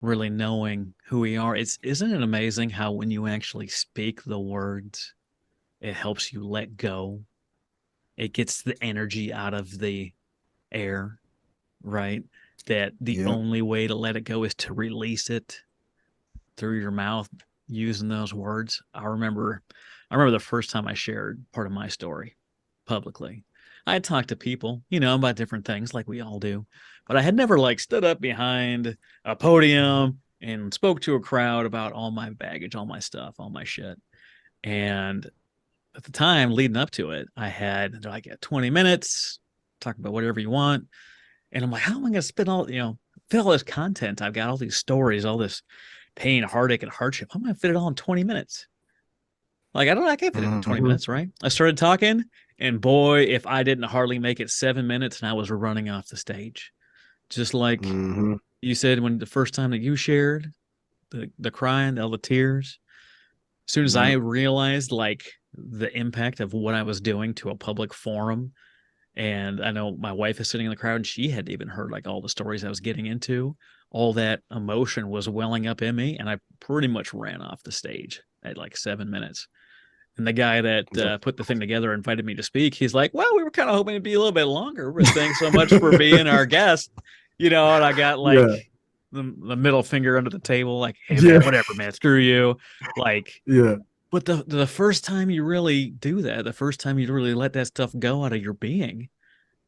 really knowing who we are. Isn't it amazing how when you actually speak the words, it helps you let go. It gets the energy out of the air, right? That the Yep. only way to let it go is to release it through your mouth using those words. I remember the first time I shared part of my story publicly. I had talked to people, about different things like we all do, but I had never like stood up behind a podium and spoke to a crowd about all my baggage, all my stuff, all my shit. And at the time leading up to it, I had like 20 minutes, talk about whatever you want. And I'm like, how am I going to spit fit all this content? I've got all these stories, all this pain, heartache, and hardship. I'm going to fit it all in 20 minutes. Like, I can't fit it in 20 Hmm. minutes, right? I started talking, and boy, if I didn't hardly make it 7 minutes and I was running off the stage. Just like Hmm. you said when the first time that you shared the crying, all the tears, as soon as I Yep. realized like the impact of what I was doing to a public forum, and I know my wife is sitting in the crowd and she had even heard like all the stories I was getting into. All that emotion was welling up in me, and I pretty much ran off the stage at like 7 minutes. And the guy that put the thing together invited me to speak. He's like, "Well, we were kind of hoping it'd be a little bit longer, but thanks so much for being our guest." And I got like Yeah. the middle finger under the table, like, "Hey man, Yeah. whatever, man, screw you." Like, Yeah. but the first time you really do that, the first time you really let that stuff go out of your being,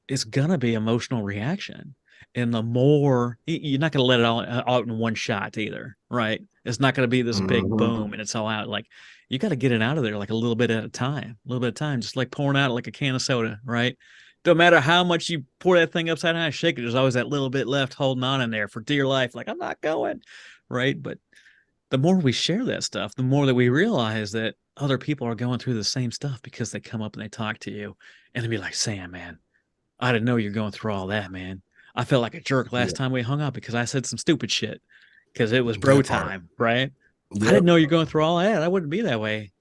it's gonna be emotional reaction. And the more you're not gonna let it all out in one shot either, right? It's not gonna be this big Hmm. boom and it's all out. Like you got to get it out of there like a little bit at a time, a little bit of time, just like pouring out like a can of soda, right? Don't matter how much you pour that thing upside down and shake it, there's always that little bit left holding on in there for dear life. Like I'm not going, right? But the more we share that stuff, the more that we realize that other people are going through the same stuff because they come up and they talk to you and they be like, Sam, man, I didn't know you're going through all that, man. I felt like a jerk last Yeah. time we hung out because I said some stupid shit because it was bro That part. time, right? I didn't Yep. know you're going through all that. I wouldn't be that way.